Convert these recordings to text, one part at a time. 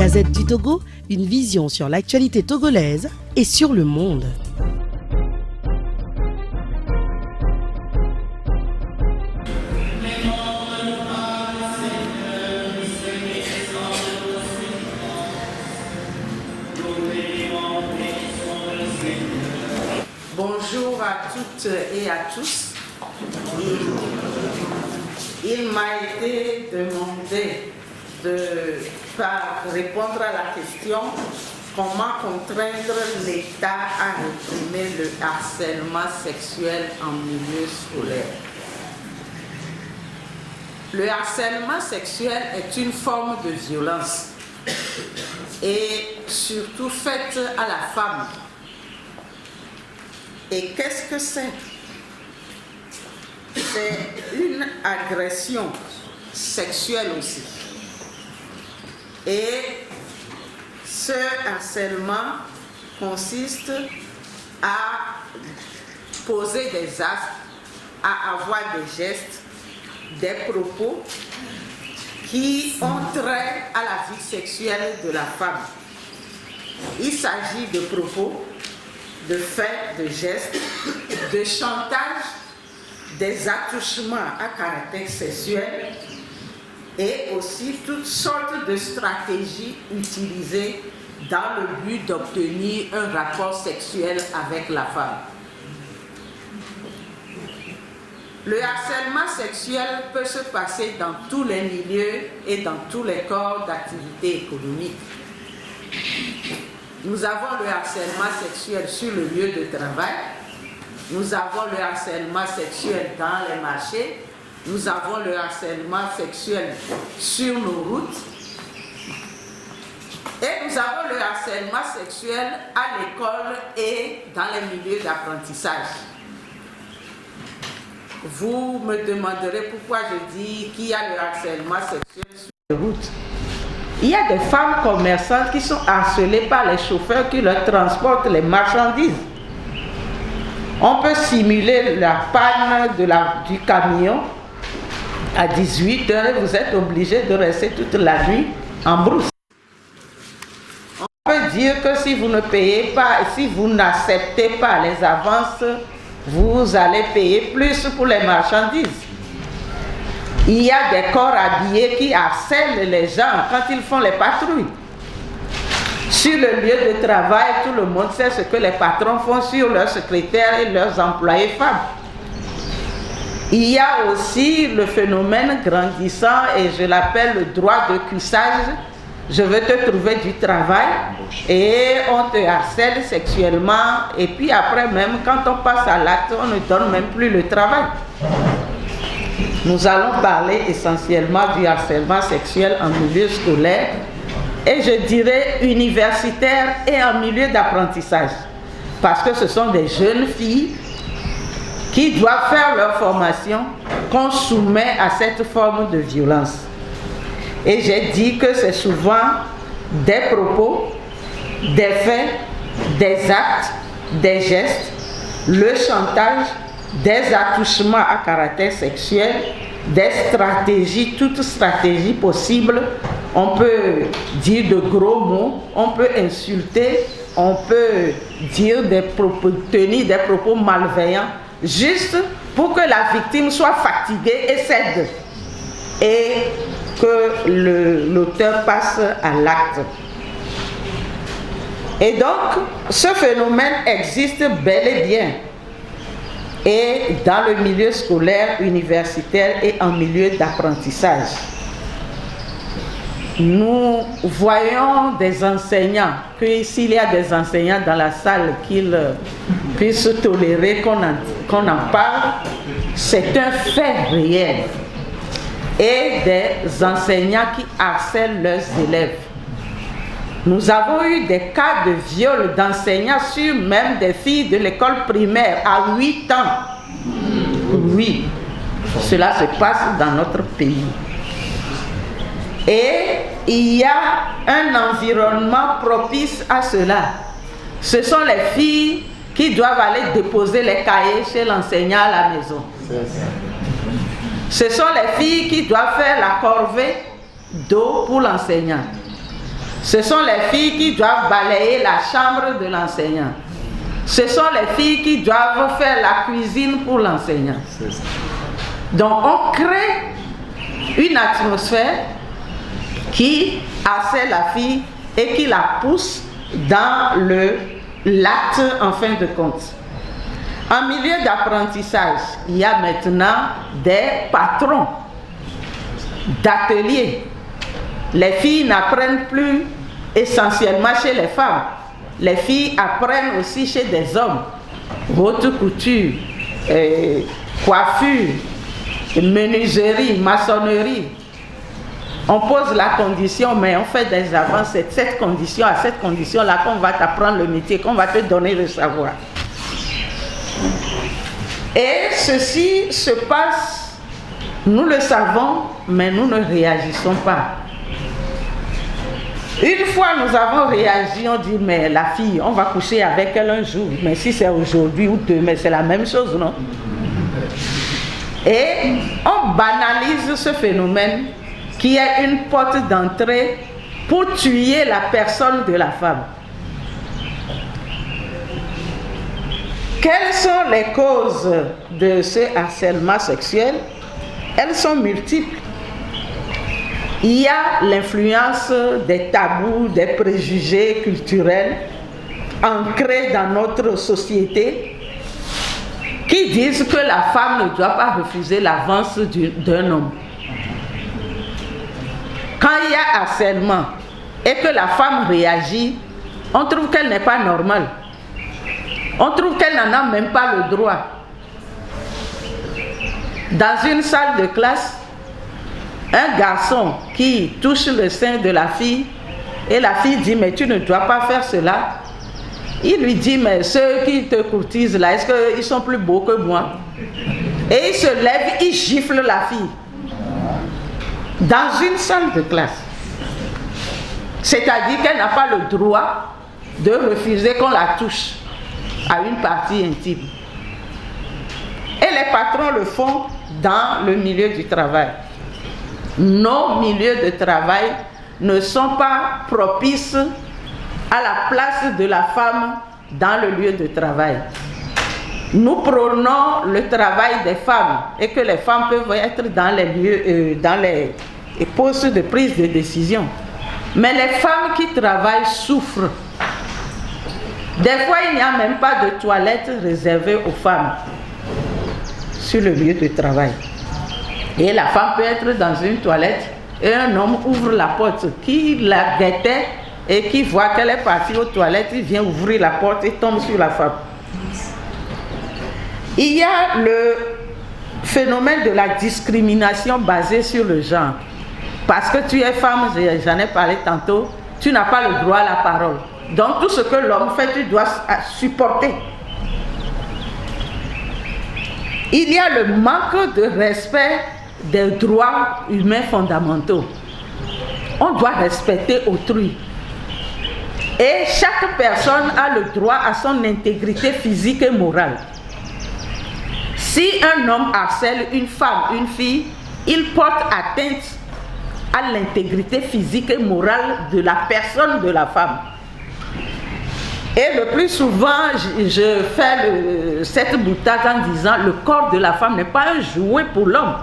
Gazette du Togo, une vision sur l'actualité togolaise et sur le monde. Bonjour à toutes et à tous. Il m'a été demandé de répondre à la question comment contraindre l'État à réprimer le harcèlement sexuel en milieu scolaire. Le harcèlement sexuel est une forme de violence et surtout faite à la femme. Et qu'est-ce que c'est? C'est une agression sexuelle aussi. Et ce harcèlement consiste à poser des actes, à avoir des gestes, des propos qui ont trait à la vie sexuelle de la femme. Il s'agit de propos, de faits, de gestes, de chantage, des attouchements à caractère sexuel et aussi toutes sortes de stratégies utilisées dans le but d'obtenir un rapport sexuel avec la femme. Le harcèlement sexuel peut se passer dans tous les milieux et dans tous les corps d'activité économique. Nous avons le harcèlement sexuel sur le lieu de travail, nous avons le harcèlement sexuel dans les marchés, nous avons le harcèlement sexuel sur nos routes et nous avons le harcèlement sexuel à l'école et dans les milieux d'apprentissage. Vous me demanderez pourquoi je dis qu'il y a le harcèlement sexuel sur les routes. Il y a des femmes commerçantes qui sont harcelées par les chauffeurs qui leur transportent les marchandises. On peut simuler la panne du camion à 18 h et vous êtes obligé de rester toute la nuit en brousse. On peut dire que si vous ne payez pas, si vous n'acceptez pas les avances, vous allez payer plus pour les marchandises. Il y a des corps habillés qui harcèlent les gens quand ils font les patrouilles. Sur le lieu de travail, tout le monde sait ce que les patrons font sur leurs secrétaires et leurs employés femmes. Il y a aussi le phénomène grandissant et je l'appelle le droit de cuissage. Je veux te trouver du travail et on te harcèle sexuellement et puis après même quand on passe à l'acte, on ne donne même plus le travail. Nous allons parler essentiellement du harcèlement sexuel en milieu scolaire et je dirais universitaire et en milieu d'apprentissage. Parce que ce sont des jeunes filles qui doivent faire leur formation qu'on soumet à cette forme de violence. Et j'ai dit que c'est souvent des propos, des faits, des actes, des gestes, le chantage, des attouchements à caractère sexuel, des stratégies, toutes stratégies possibles. On peut dire de gros mots, on peut insulter, on peut dire tenir des propos malveillants, juste pour que la victime soit fatiguée et cède. Et que l'auteur passe à l'acte. Et donc, ce phénomène existe bel et bien. Et dans le milieu scolaire, universitaire et en milieu d'apprentissage. Nous voyons des enseignants, que s'il y a des enseignants dans la salle qu'ils puissent tolérer qu'on en parle, c'est un fait réel. Et des enseignants qui harcèlent leurs élèves. Nous avons eu des cas de viol d'enseignants sur même des filles de l'école primaire à 8 ans. Oui, cela se passe dans notre pays. Et il y a un environnement propice à cela. Ce sont les filles qui doivent aller déposer les cahiers chez l'enseignant à la maison. Ce sont les filles qui doivent faire la corvée d'eau pour l'enseignant. Ce sont les filles qui doivent balayer la chambre de l'enseignant. Ce sont les filles qui doivent faire la cuisine pour l'enseignant. Donc on crée une atmosphère qui harcèle la fille et qui la pousse dans l'acte en fin de compte. En milieu d'apprentissage, il y a maintenant des patrons d'ateliers. Les filles n'apprennent plus essentiellement chez les femmes. Les filles apprennent aussi chez des hommes. Haute couture, coiffure, menuiserie, maçonnerie. On pose la condition, mais on fait des avances. C'est cette condition, à cette condition-là qu'on va t'apprendre le métier, qu'on va te donner le savoir. Et ceci se passe, nous le savons, mais nous ne réagissons pas. Une fois nous avons réagi, on dit, mais la fille, on va coucher avec elle un jour. Mais si c'est aujourd'hui ou demain, c'est la même chose, non? Et on banalise ce phénomène qui est une porte d'entrée pour tuer la personne de la femme. Quelles sont les causes de ce harcèlement sexuel? Elles sont multiples. Il y a l'influence des tabous, des préjugés culturels ancrés dans notre société qui disent que la femme ne doit pas refuser l'avance d'un homme. Quand il y a harcèlement et que la femme réagit, on trouve qu'elle n'est pas normale. On trouve qu'elle n'en a même pas le droit. Dans une salle de classe, un garçon qui touche le sein de la fille, et la fille dit, mais tu ne dois pas faire cela. Il lui dit, mais ceux qui te courtisent là, est-ce qu'ils sont plus beaux que moi? Et il se lève, il gifle la fille. Dans une salle de classe. C'est-à-dire qu'elle n'a pas le droit de refuser qu'on la touche à une partie intime. Et les patrons le font dans le milieu du travail. Nos milieux de travail ne sont pas propices à la place de la femme dans le lieu de travail. Nous prônons le travail des femmes et que les femmes peuvent être dans les lieux, dans les postes de prise de décision. Mais les femmes qui travaillent souffrent. Des fois, il n'y a même pas de toilettes réservées aux femmes sur le lieu de travail. Et la femme peut être dans une toilette et un homme ouvre la porte. Qui la guettait et qui voit qu'elle est partie aux toilettes, il vient ouvrir la porte et tombe sur la femme. Il y a le phénomène de la discrimination basée sur le genre. Parce que tu es femme, j'en ai parlé tantôt, tu n'as pas le droit à la parole. Donc tout ce que l'homme fait, tu dois supporter. Il y a le manque de respect des droits humains fondamentaux. On doit respecter autrui. Et chaque personne a le droit à son intégrité physique et morale. Si un homme harcèle une femme, une fille, il porte atteinte à l'intégrité physique et morale de la personne de la femme. Et le plus souvent, je fais cette boutade en disant le corps de la femme n'est pas un jouet pour l'homme.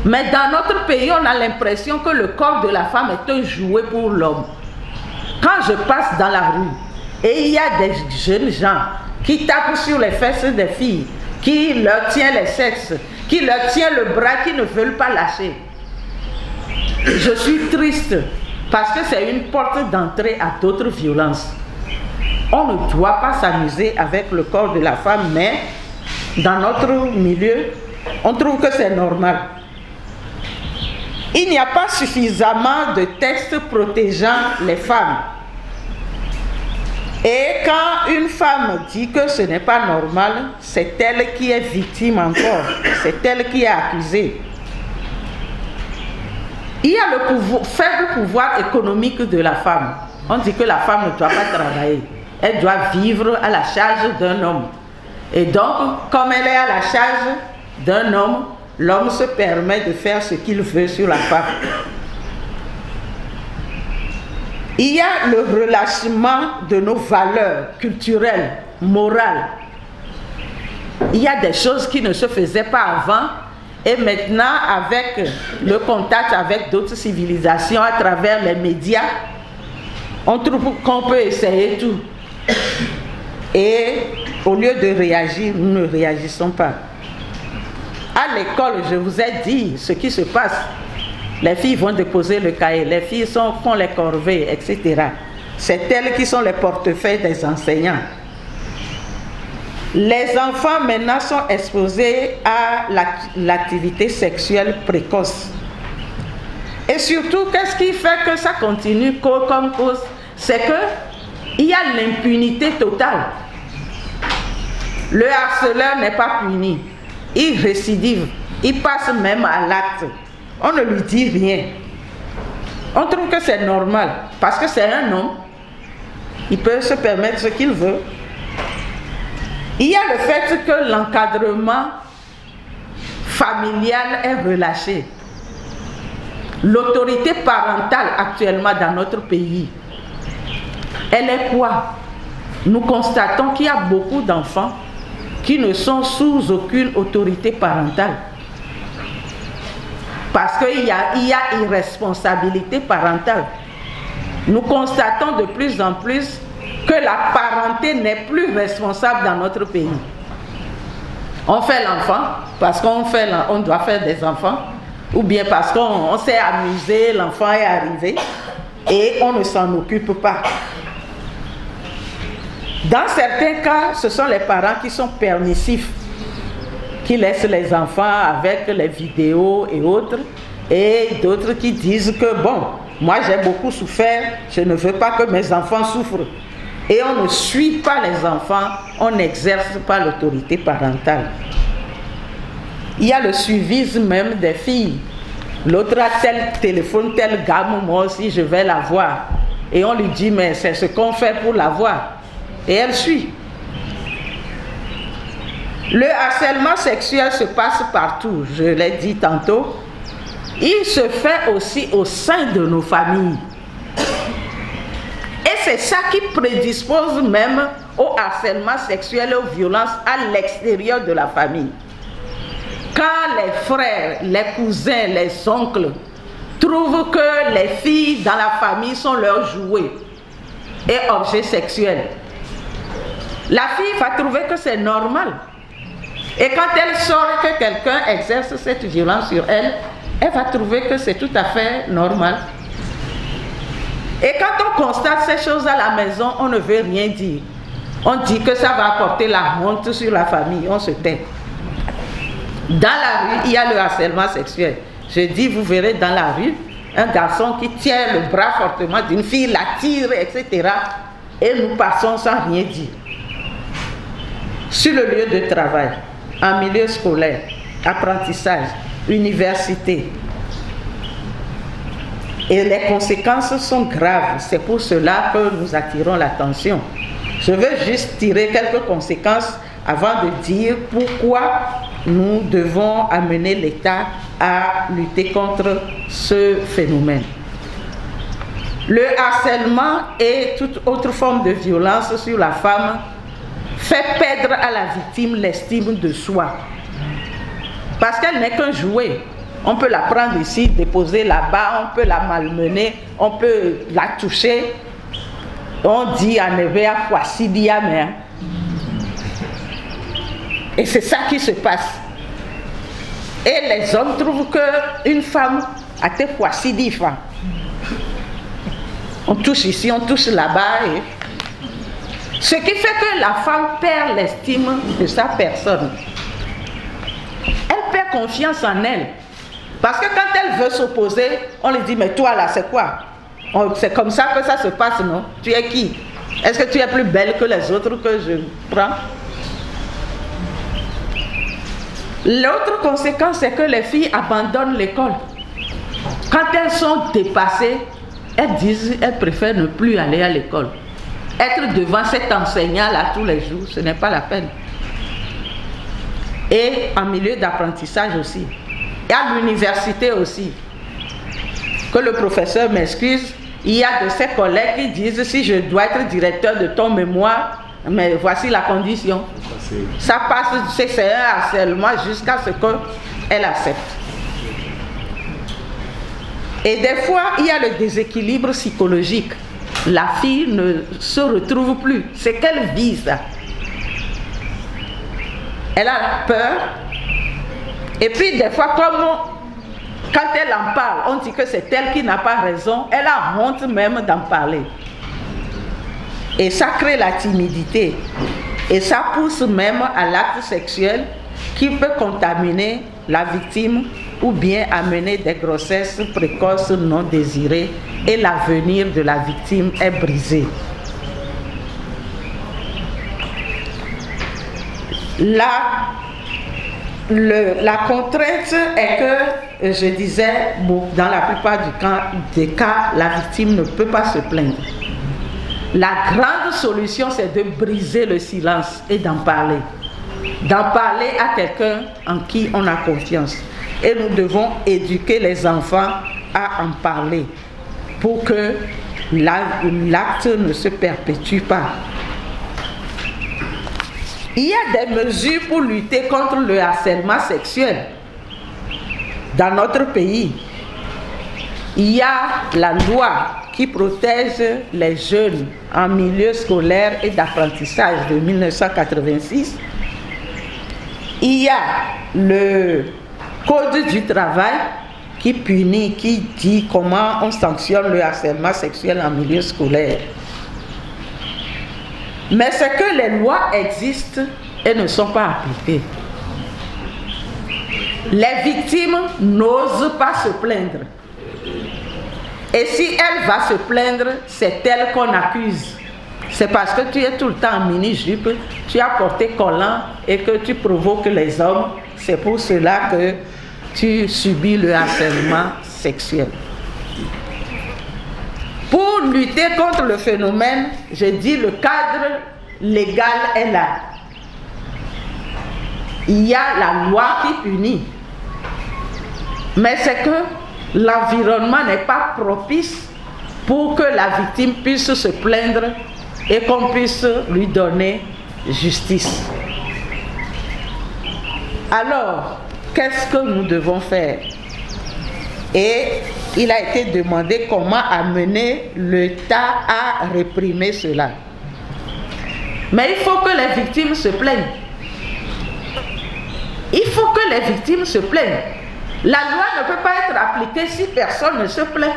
Mais dans notre pays, on a l'impression que le corps de la femme est un jouet pour l'homme. Quand je passe dans la rue et il y a des jeunes gens qui tapent sur les fesses des filles, qui leur tient les sexes, qui leur tient le bras, qui ne veulent pas lâcher, je suis triste parce que c'est une porte d'entrée à d'autres violences. On ne doit pas s'amuser avec le corps de la femme, mais dans notre milieu, on trouve que c'est normal. Il n'y a pas suffisamment de textes protégeant les femmes. Et quand une femme dit que ce n'est pas normal, c'est elle qui est victime encore. C'est elle qui est accusée. Il y a le faible pouvoir économique de la femme. On dit que la femme ne doit pas travailler. Elle doit vivre à la charge d'un homme. Et donc, comme elle est à la charge d'un homme, l'homme se permet de faire ce qu'il veut sur la femme. Il y a le relâchement de nos valeurs culturelles, morales. Il y a des choses qui ne se faisaient pas avant et maintenant avec le contact avec d'autres civilisations à travers les médias, on trouve qu'on peut essayer tout. Et au lieu de réagir, nous ne réagissons pas. À l'école, je vous ai dit ce qui se passe. Les filles vont déposer le cahier, les filles font les corvées, etc. C'est elles qui sont les portefeuilles des enseignants. Les enfants maintenant sont exposés à l'activité sexuelle précoce. Et surtout, qu'est-ce qui fait que ça continue comme cause? C'est qu'il y a l'impunité totale. Le harceleur n'est pas puni. Il récidive. Il passe même à l'acte. On ne lui dit rien. On trouve que c'est normal. Parce que c'est un homme. Il peut se permettre ce qu'il veut. Il y a le fait que l'encadrement familial est relâché. L'autorité parentale actuellement dans notre pays, elle est quoi? Nous constatons qu'il y a beaucoup d'enfants qui ne sont sous aucune autorité parentale. Parce qu'il y a irresponsabilité parentale. Nous constatons de plus en plus que la parenté n'est plus responsable dans notre pays. On fait l'enfant parce qu'on doit faire des enfants, ou bien parce qu'on s'est amusé, l'enfant est arrivé et on ne s'en occupe pas. Dans certains cas, ce sont les parents qui sont permissifs, qui laissent les enfants avec les vidéos et autres, et d'autres qui disent que bon, moi j'ai beaucoup souffert, je ne veux pas que mes enfants souffrent. Et on ne suit pas les enfants, on n'exerce pas l'autorité parentale. Il y a le suivisme même des filles. L'autre a tel téléphone, telle gamme, moi aussi je vais la voir. Et on lui dit, mais c'est ce qu'on fait pour la voir. Et elle suit. Le harcèlement sexuel se passe partout, je l'ai dit tantôt. Il se fait aussi au sein de nos familles. Et c'est ça qui prédispose même au harcèlement sexuel et aux violences à l'extérieur de la famille. Quand les frères, les cousins, les oncles trouvent que les filles dans la famille sont leurs jouets et objets sexuels, la fille va trouver que c'est normal. Et quand elle saura que quelqu'un exerce cette violence sur elle, elle va trouver que c'est tout à fait normal. Et quand on constate ces choses à la maison, on ne veut rien dire. On dit que ça va apporter la honte sur la famille, on se tait. Dans la rue, il y a le harcèlement sexuel. Je dis, vous verrez dans la rue, un garçon qui tient le bras fortement d'une fille, la tire, etc. Et nous passons sans rien dire. Sur le lieu de travail, en milieu scolaire, apprentissage, université. Et les conséquences sont graves. C'est pour cela que nous attirons l'attention. Je veux juste tirer quelques conséquences avant de dire pourquoi nous devons amener l'État à lutter contre ce phénomène. Le harcèlement et toute autre forme de violence sur la femme fait perdre à la victime l'estime de soi. Parce qu'elle n'est qu'un jouet. On peut la prendre ici, déposer là-bas, on peut la malmener, on peut la toucher. On dit en éveil à Foisidiamé. Et c'est ça qui se passe. Et les hommes trouvent qu'une femme a été Foisidi. On touche ici, on touche là-bas. Et ce qui fait que la femme perd l'estime de sa personne. Elle perd confiance en elle. Parce que quand elle veut s'opposer, on lui dit, mais toi là, c'est quoi? C'est comme ça que ça se passe, non? Tu es qui? Est-ce que tu es plus belle que les autres que je prends? L'autre conséquence, c'est que les filles abandonnent l'école. Quand elles sont dépassées, elles préfèrent ne plus aller à l'école. Être devant cet enseignant-là tous les jours, ce n'est pas la peine. Et en milieu d'apprentissage aussi. Et à l'université aussi. Que le professeur m'excuse, il y a de ses collègues qui disent si je dois être directeur de ton mémoire, mais voici la condition. Ça passe, c'est un harcèlement jusqu'à ce qu'elle accepte. Et des fois, il y a le déséquilibre psychologique. La fille ne se retrouve plus. C'est qu'elle vise. Elle a peur. Et puis des fois, quand elle en parle, on dit que c'est elle qui n'a pas raison. Elle a honte même d'en parler. Et ça crée la timidité. Et ça pousse même à l'acte sexuel qui peut contaminer la victime ou bien amener des grossesses précoces non désirées et l'avenir de la victime est brisé. La contrainte est que, je disais, dans la plupart des cas, la victime ne peut pas se plaindre. La grande solution, c'est de briser le silence et d'en parler. D'en parler à quelqu'un en qui on a confiance. Et nous devons éduquer les enfants à en parler pour que l'acte ne se perpétue pas. Il y a des mesures pour lutter contre le harcèlement sexuel. Dans notre pays, il y a la loi qui protège les jeunes en milieu scolaire et d'apprentissage de 1986. Il y a le Code du travail qui punit, qui dit comment on sanctionne le harcèlement sexuel en milieu scolaire. Mais c'est que les lois existent et ne sont pas appliquées. Les victimes n'osent pas se plaindre. Et si elle va se plaindre, c'est elle qu'on accuse. C'est parce que tu es tout le temps en mini-jupe, tu as porté collant et que tu provoques les hommes. C'est pour cela que tu subis le harcèlement sexuel. Pour lutter contre le phénomène, je dis le cadre légal est là. Il y a la loi qui punit. Mais c'est que l'environnement n'est pas propice pour que la victime puisse se plaindre et qu'on puisse lui donner justice. Alors, qu'est-ce que nous devons faire? Et il a été demandé comment amener l'État à réprimer cela. Mais il faut que les victimes se plaignent. Il faut que les victimes se plaignent. La loi ne peut pas être appliquée si personne ne se plaint.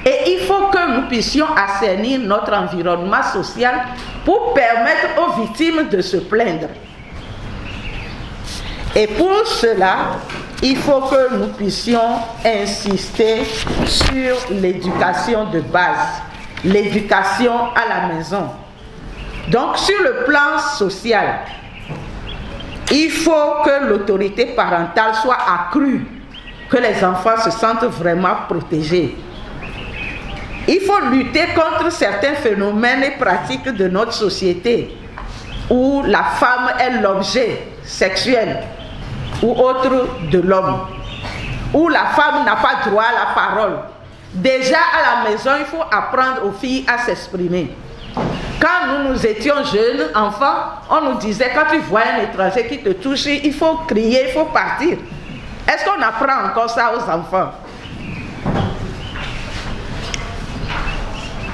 Et il faut que nous puissions assainir notre environnement social pour permettre aux victimes de se plaindre. Et pour cela, il faut que nous puissions insister sur l'éducation de base, l'éducation à la maison. Donc sur le plan social, il faut que l'autorité parentale soit accrue, que les enfants se sentent vraiment protégés. Il faut lutter contre certains phénomènes et pratiques de notre société où la femme est l'objet sexuel ou autre de l'homme, où la femme n'a pas droit à la parole. Déjà à la maison, il faut apprendre aux filles à s'exprimer. Quand nous étions jeunes, enfants, on nous disait, quand tu vois un étranger qui te touche, il faut crier, il faut partir. Est-ce qu'on apprend encore ça aux enfants?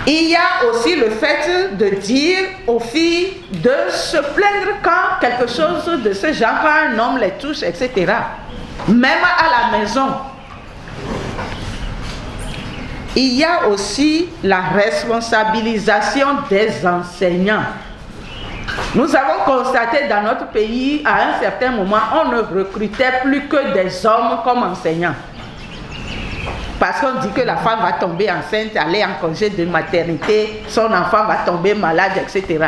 Il y a aussi le fait de dire aux filles de se plaindre quand quelque chose de ce genre, quand un homme les touche, etc. Même à la maison. Il y a aussi la responsabilisation des enseignants. Nous avons constaté dans notre pays, à un certain moment, on ne recrutait plus que des hommes comme enseignants. Parce qu'on dit que la femme va tomber enceinte, aller en congé de maternité, son enfant va tomber malade, etc.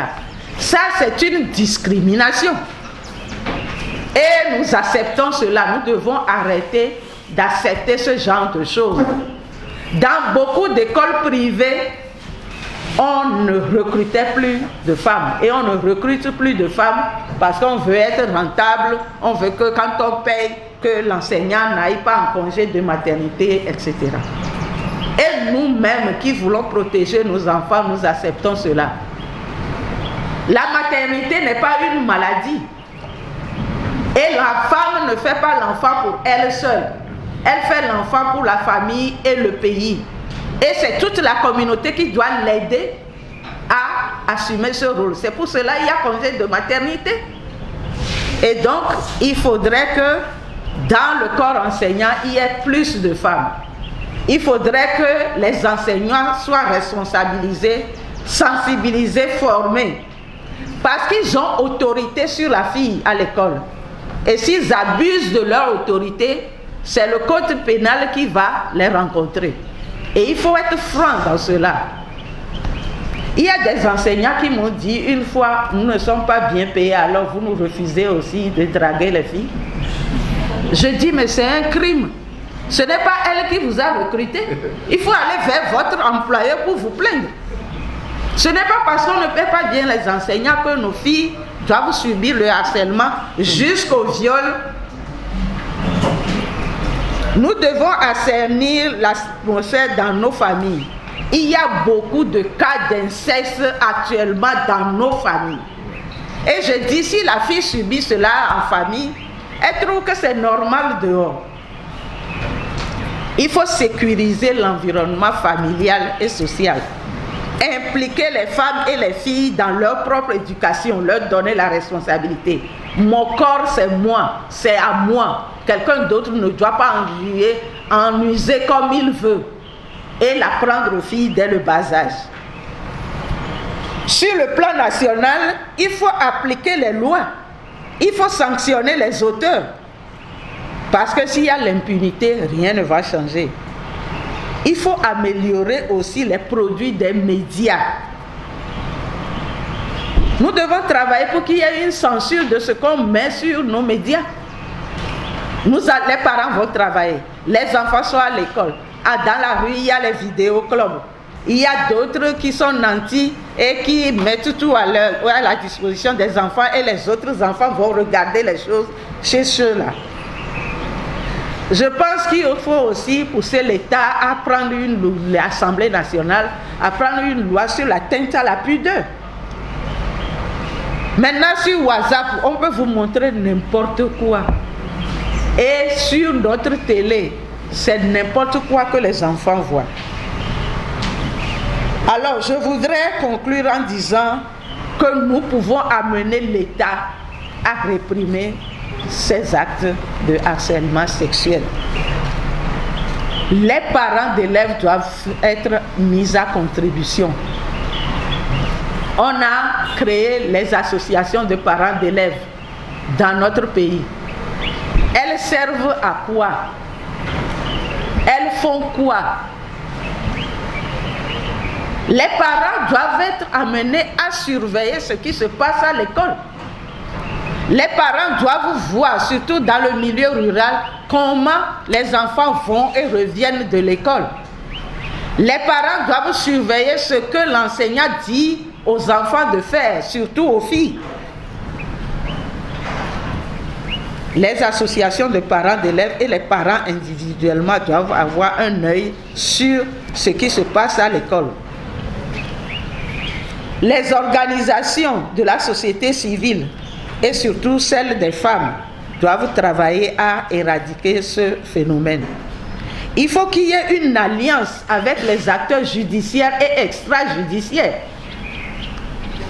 Ça, c'est une discrimination. Et nous acceptons cela. Nous devons arrêter d'accepter ce genre de choses. Dans beaucoup d'écoles privées, on ne recrutait plus de femmes. Et on ne recrute plus de femmes parce qu'on veut être rentable. On veut que quand on paye, que l'enseignant n'aille pas en congé de maternité, etc. Et nous-mêmes qui voulons protéger nos enfants, nous acceptons cela. La maternité n'est pas une maladie. Et la femme ne fait pas l'enfant pour elle seule. Elle fait l'enfant pour la famille et le pays. Et c'est toute la communauté qui doit l'aider à assumer ce rôle. C'est pour cela qu'il y a congé de maternité. Et donc, il faudrait que dans le corps enseignant, il y ait plus de femmes. Il faudrait que les enseignants soient responsabilisés, sensibilisés, formés. Parce qu'ils ont autorité sur la fille à l'école. Et s'ils abusent de leur autorité, c'est le code pénal qui va les rencontrer. Et il faut être franc dans cela. Il y a des enseignants qui m'ont dit une fois, nous ne sommes pas bien payés, alors vous nous refusez aussi de draguer les filles. Je dis, mais c'est un crime. Ce n'est pas elle qui vous a recruté. Il faut aller vers votre employeur pour vous plaindre. Ce n'est pas parce qu'on ne paie pas bien les enseignants que nos filles doivent subir le harcèlement jusqu'au viol. Nous devons assainir l'atmosphère dans nos familles. Il y a beaucoup de cas d'inceste actuellement dans nos familles. Et je dis, si la fille subit cela en famille, elle trouve que c'est normal dehors. Il faut sécuriser l'environnement familial et social. Impliquer les femmes et les filles dans leur propre éducation, leur donner la responsabilité. Mon corps, c'est moi, c'est à moi. Quelqu'un d'autre ne doit pas en user comme il veut. Et l'apprendre aux filles dès le bas âge. Sur le plan national, il faut appliquer les lois. Il faut sanctionner les auteurs. Parce que s'il y a l'impunité, rien ne va changer. Il faut améliorer aussi les produits des médias. Nous devons travailler pour qu'il y ait une censure de ce qu'on met sur nos médias. Les parents vont travailler. Les enfants sont à l'école. Dans la rue, il y a les vidéoclubs. Il y a d'autres qui sont nantis et qui mettent tout à la disposition des enfants et les autres enfants vont regarder les choses chez ceux-là. Je pense qu'il faut aussi pousser l'État à prendre l'Assemblée nationale, à prendre une loi sur l'atteinte à la pudeur. Maintenant, sur WhatsApp, on peut vous montrer n'importe quoi. Et sur notre télé, c'est n'importe quoi que les enfants voient. Alors, je voudrais conclure en disant que nous pouvons amener l'État à réprimer ces actes de harcèlement sexuel. Les parents d'élèves doivent être mis à contribution. On a créé les associations de parents d'élèves dans notre pays. Elles servent à quoi? Elles font quoi? Les parents doivent être amenés à surveiller ce qui se passe à l'école. Les parents doivent voir, surtout dans le milieu rural, comment les enfants vont et reviennent de l'école. Les parents doivent surveiller ce que l'enseignant dit aux enfants de faire, surtout aux filles. Les associations de parents d'élèves et les parents individuellement doivent avoir un œil sur ce qui se passe à l'école. Les organisations de la société civile et surtout celles des femmes doivent travailler à éradiquer ce phénomène. Il faut qu'il y ait une alliance avec les acteurs judiciaires et extrajudiciaires.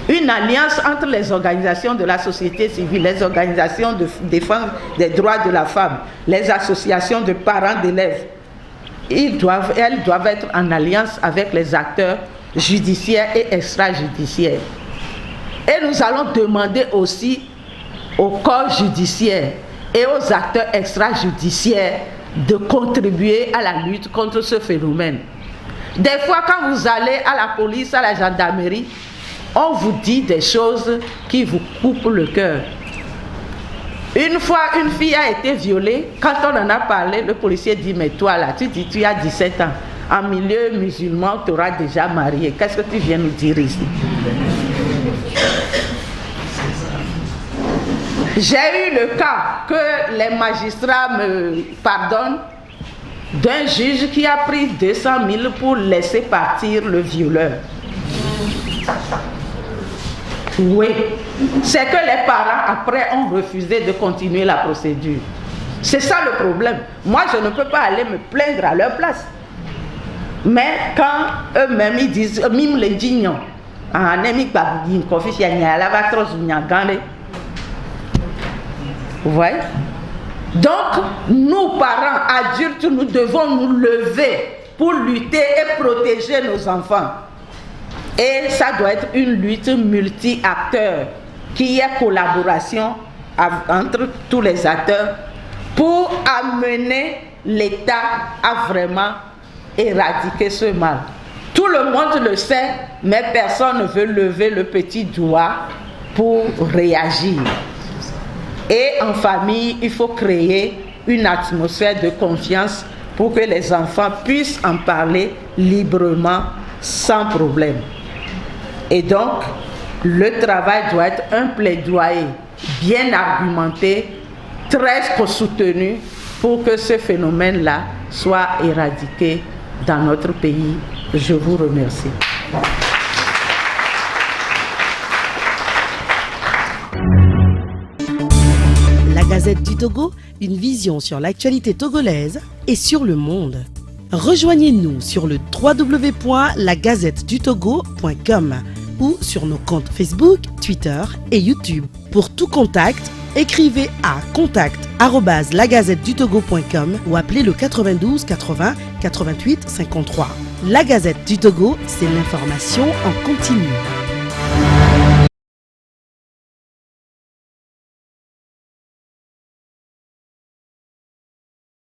Une alliance entre les organisations de la société civile, les organisations de défense des droits de la femme, les associations de parents d'élèves. Elles doivent être en alliance avec les acteurs judiciaires et extrajudiciaires. Et nous allons demander aussi au corps judiciaire et aux acteurs extrajudiciaires de contribuer à la lutte contre ce phénomène. Des fois, quand vous allez à la police, à la gendarmerie, on vous dit des choses qui vous coupent le cœur. Une fois, une fille a été violée. Quand on en a parlé, le policier dit, mais toi là, tu dis, tu as 17 ans. En milieu musulman, tu auras déjà marié. Qu'est-ce que tu viens nous dire ici? J'ai eu le cas que les magistrats me pardonnent. d'un juge qui a pris 200 000 pour laisser partir le violeur. Oui, c'est que les parents après ont refusé de continuer la procédure. C'est ça le problème. Moi, je ne peux pas aller me plaindre à leur place. Mais quand eux-mêmes ils disent, mime les dignons, vous voyez? Donc, nous, parents, adultes, nous devons nous lever pour lutter et protéger nos enfants. Et ça doit être une lutte multi-acteurs, qui est collaboration entre tous les acteurs pour amener l'État à vraiment éradiquer ce mal. Tout le monde le sait, mais personne ne veut lever le petit doigt pour réagir. Et en famille, il faut créer une atmosphère de confiance pour que les enfants puissent en parler librement, sans problème. Et donc, le travail doit être un plaidoyer bien argumenté, très soutenu pour que ce phénomène-là soit éradiqué dans notre pays. Je vous remercie. La Gazette du Togo, une vision sur l'actualité togolaise et sur le monde. Rejoignez-nous sur le www.lagazettedutogo.com ou sur nos comptes Facebook, Twitter et YouTube. Pour tout contact, écrivez à contact@lagazettedutogo.com ou appelez le 92 80 88 53. La Gazette du Togo, c'est l'information en continu.